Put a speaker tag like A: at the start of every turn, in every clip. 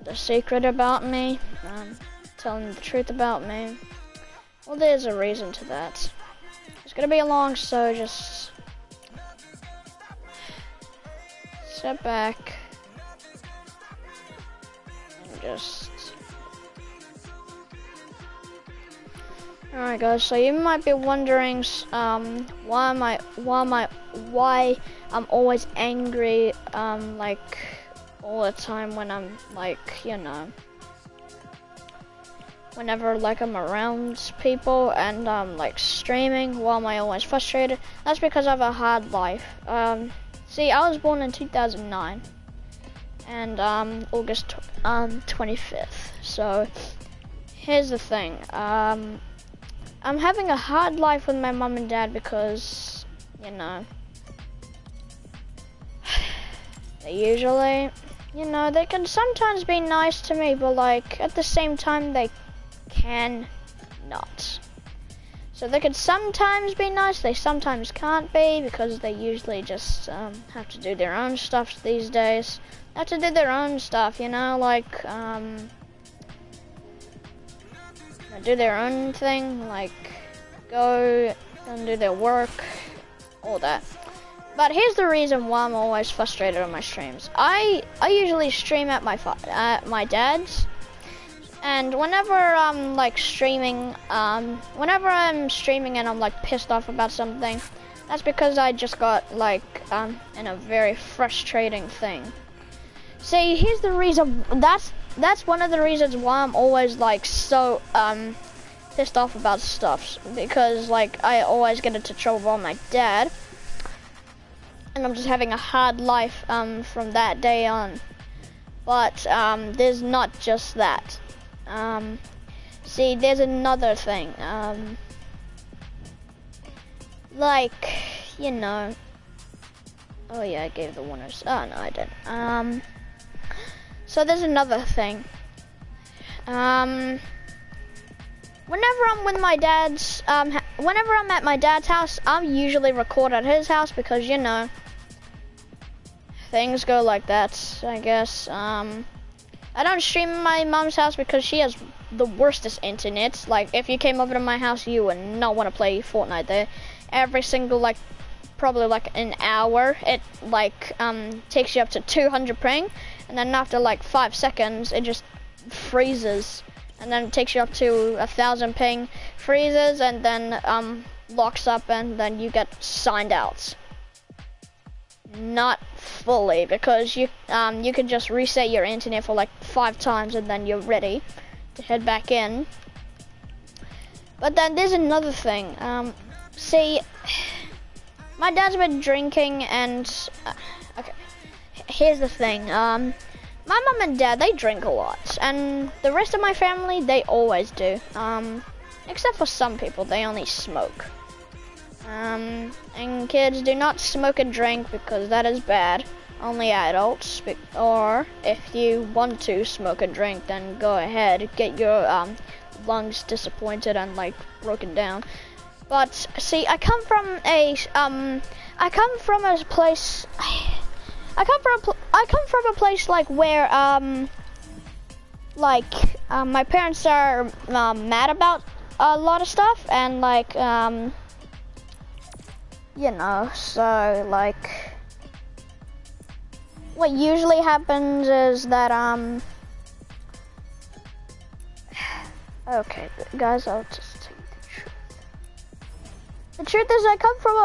A: the secret about me, telling the truth about me. Well, there's a reason to that. It's gonna be long, so just step back and just. Alright guys, so you might be wondering why I'm always angry like all the time when I'm like, you know, whenever like I'm around people and like streaming, why am I always frustrated? That's because I have a hard life. See, I was born in 2009 and August 25th. So here's the thing. I'm having a hard life with my mom and dad because, you know, they usually, you know, they can sometimes be nice to me, but like at the same time they can not. So they can sometimes be nice, they sometimes can't be because they usually just have to do their own stuff these days. They have to do their own stuff, you know, like do their own thing, like go and do their work, all that. But here's the reason why I'm always frustrated on my streams. I usually stream at my dad's, and whenever I'm like streaming, whenever I'm streaming and I'm like pissed off about something, that's because I just got like in a very frustrating thing. See, here's the reason. That's one of the reasons why I'm always like so pissed off about stuff, because like I always get into trouble with my dad, and I'm just having a hard life from that day on. But there's not just that. See, there's another thing. Like, you know. Oh yeah, I gave the winners. Oh no, I didn't. So there's another thing. Whenever I'm with my dad's, whenever I'm at my dad's house, I'm usually record at his house because, you know, things go like that, I guess. I don't stream at my mom's house because she has the worstest internet. Like, if you came over to my house, you would not want to play Fortnite there. Every single, like, probably like an hour, it like takes you up to 200 ping. And then after like 5 seconds, it just freezes. And then it takes you up to 1,000 ping, freezes, and then locks up, and then you get signed out. Not fully, because you can just reset your internet for like 5 times, and then you're ready to head back in. But then there's another thing. See, my dad's been drinking, and okay. Here's the thing, my mom and dad, they drink a lot, and the rest of my family, they always do, except for some people, they only smoke. And kids, do not smoke and drink because that is bad. Only adults, or if you want to smoke and drink, then go ahead, get your lungs disappointed and like broken down. But see, I come from a place like where my parents are mad about a lot of stuff, and like you know, so like what usually happens is that okay guys, I'll just tell you the truth. The truth is, I come from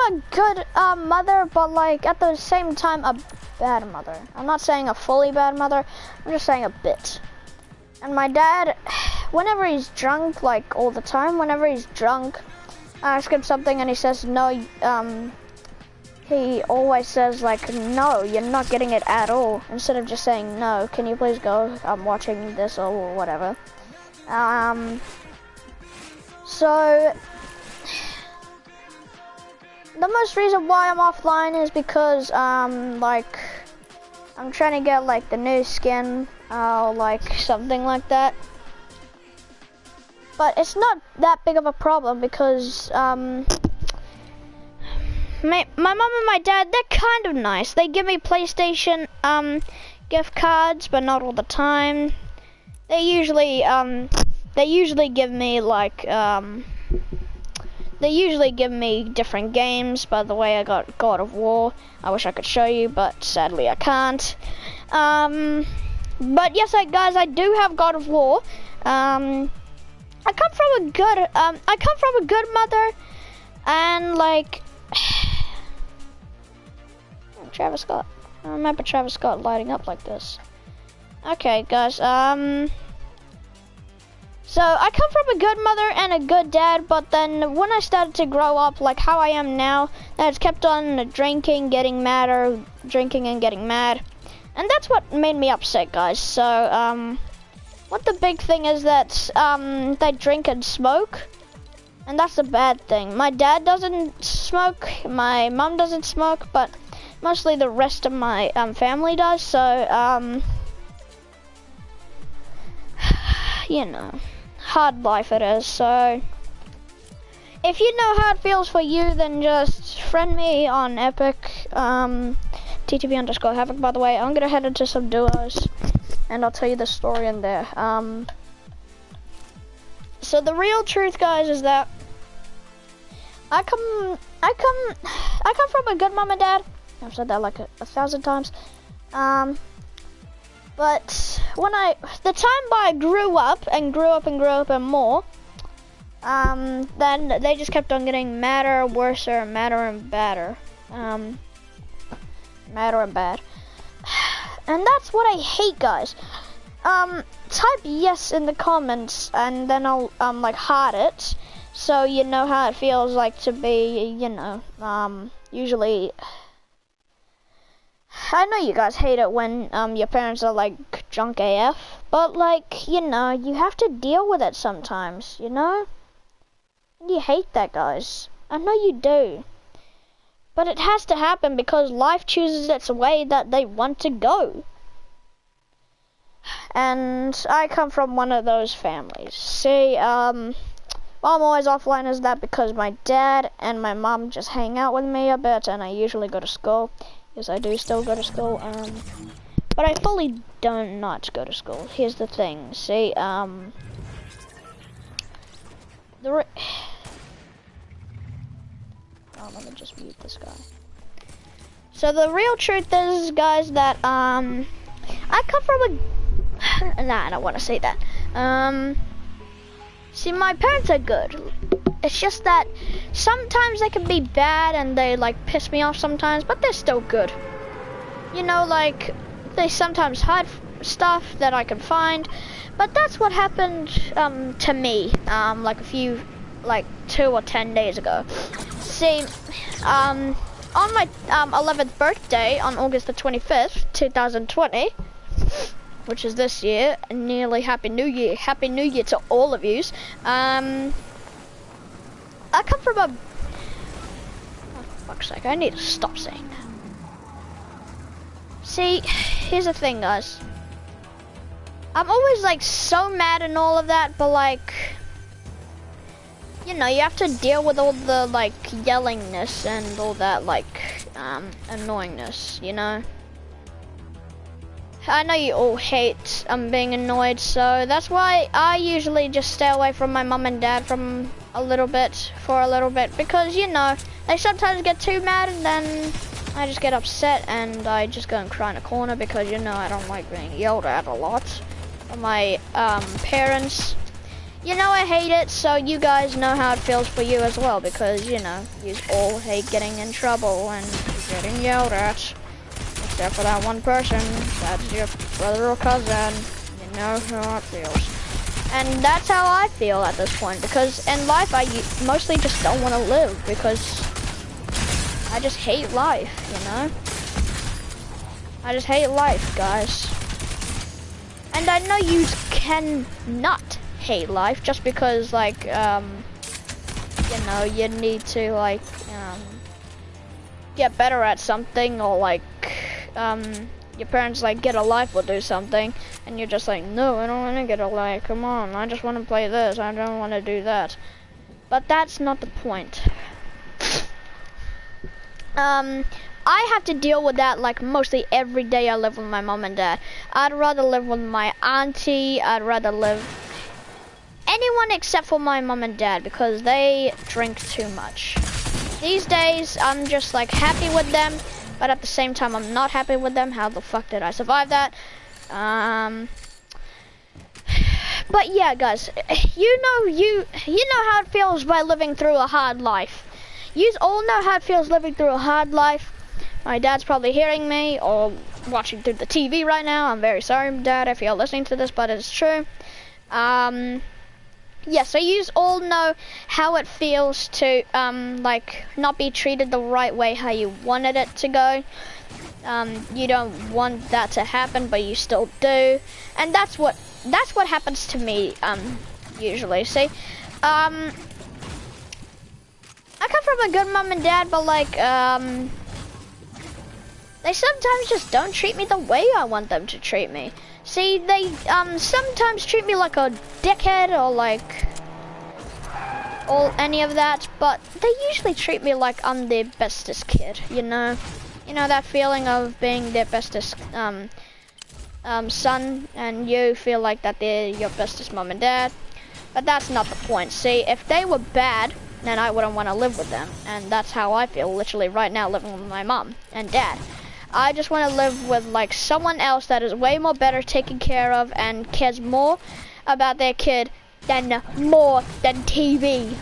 A: a good mother, but like at the same time a bad mother. I'm not saying a fully bad mother, I'm just saying a bit. And my dad, whenever he's drunk, like all the time, whenever he's drunk, I ask him something and he says no, he always says like, no, you're not getting it at all, instead of just saying, no, can you please go, I'm watching this or whatever. So the most reason why I'm offline is because like I'm trying to get like the new skin, like something like that. But it's not that big of a problem because my mom and my dad, they're kind of nice. They give me PlayStation gift cards, but not all the time. They usually give me like they usually give me different games. By the way, I got God of War. I wish I could show you, but sadly I can't. But yes, guys, I do have God of War. I come from a good mother, and like Travis Scott. I remember Travis Scott lighting up like this. Okay, guys. So I come from a good mother and a good dad, but then when I started to grow up like how I am now, I just kept on drinking, getting madder, drinking and getting mad. And that's what made me upset, guys. So, what the big thing is that they drink and smoke, and that's a bad thing. My dad doesn't smoke, my mom doesn't smoke, but mostly the rest of my family does. So, you know, hard life it is. So, if you know how it feels for you, then just friend me on Epic. TTV_Havoc, by the way. I'm gonna head into some duos and I'll tell you the story in there. So the real truth, guys, is that I come from a good mom and dad. I've said that like a 1,000 times. But when the time I grew up and more, then they just kept on getting madder, worser, madder and badder. Madder and bad. And that's what I hate, guys. Type yes in the comments and then I'll like heart it, so you know how it feels like to be, you know, usually I know you guys hate it when your parents are like drunk AF, but like, you know, you have to deal with it sometimes, you know? And you hate that, guys. I know you do. But it has to happen because life chooses its way that they want to go. And I come from one of those families. See, why I'm always offline is that because my dad and my mom just hang out with me a bit and I usually go to school. Yes, I do still go to school. But I fully don't not go to school. Here's the thing. See, let me just mute this guy. So the real truth is, guys, that I come from a nah, I don't want to say that. See, my parents are good. It's just that sometimes they can be bad and they like piss me off sometimes, but they're still good. You know, like they sometimes hide stuff that I can find, but that's what happened to me like 2 or 10 days ago. See, on my 11th birthday on August the 25th, 2020, which is this year, nearly Happy New Year. Happy New Year to all of yous. I come from a... Oh, for fuck's sake, I need to stop saying that. See, here's the thing, guys. I'm always like so mad and all of that, but like... You know, you have to deal with all the like yellingness and all that like annoyingness, you know. I know you all hate being annoyed, so that's why I usually just stay away from my mum and dad for a little bit, because you know, they sometimes get too mad and then I just get upset and I just go and cry in a corner because, you know, I don't like being yelled at a lot by my parents. You know I hate it, so you guys know how it feels for you as well, because, you know, you all hate getting in trouble and getting yelled at. Except for that one person, that's your brother or cousin. You know how it feels. And that's how I feel at this point, because in life I mostly just don't want to live, because I just hate life, you know? I just hate life, guys. And I know you cannot hate life just because like you know, you need to like get better at something, or like your parents like get a life or do something and you're just like, no, I don't want to get a life, come on, I just want to play this, I don't want to do that. But that's not the point. I have to deal with that like mostly every day I live with my mom and dad. I'd rather live with my auntie, I'd rather live anyone except for my mom and dad because they drink too much. These days I'm just like happy with them, but at the same time I'm not happy with them. How the fuck did I survive that? But yeah, guys, you know how it feels by living through a hard life. You all know how it feels living through a hard life. My dad's probably hearing me or watching through the TV right now. I'm very sorry, Dad, if you're listening to this, but it's true. Yeah, so you all know how it feels to like not be treated the right way how you wanted it to go. You don't want that to happen, but you still do, and that's what happens to me usually. See, I come from a good mom and dad, but like they sometimes just don't treat me the way I want them to treat me. See, they sometimes treat me like a dickhead or like any of that, but they usually treat me like I'm their bestest kid, you know? You know that feeling of being their bestest son, and you feel like that they're your bestest mom and dad. But that's not the point. See, if they were bad, then I wouldn't want to live with them, and that's how I feel literally right now living with my mom and dad. I just want to live with like someone else that is way more better taken care of and cares more about their kid than TV.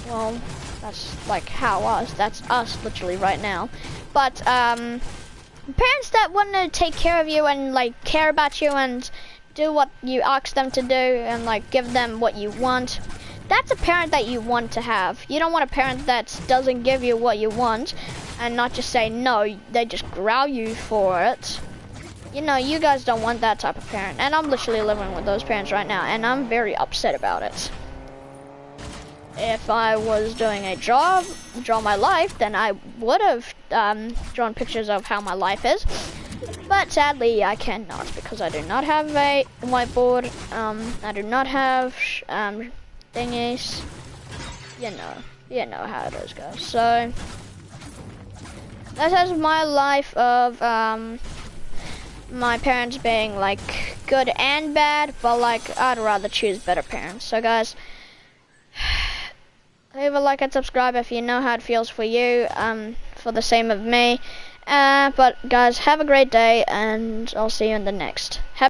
A: Well, that's like that's us literally right now. But parents that want to take care of you and like care about you and do what you ask them to do and like give them what you want, that's a parent that you want to have. You don't want a parent that doesn't give you what you want and not just say no, they just growl you for it. You know, you guys don't want that type of parent, and I'm literally living with those parents right now, and I'm very upset about it. If I was doing a draw my life, then I would have drawn pictures of how my life is, but sadly I cannot because I do not have a whiteboard. I do not have thingies. You know how it is, guys. So that is my life of my parents being like good and bad, but like I'd rather choose better parents. So guys, leave a like and subscribe if you know how it feels for you, for the same of me. But guys, have a great day, and I'll see you in the next.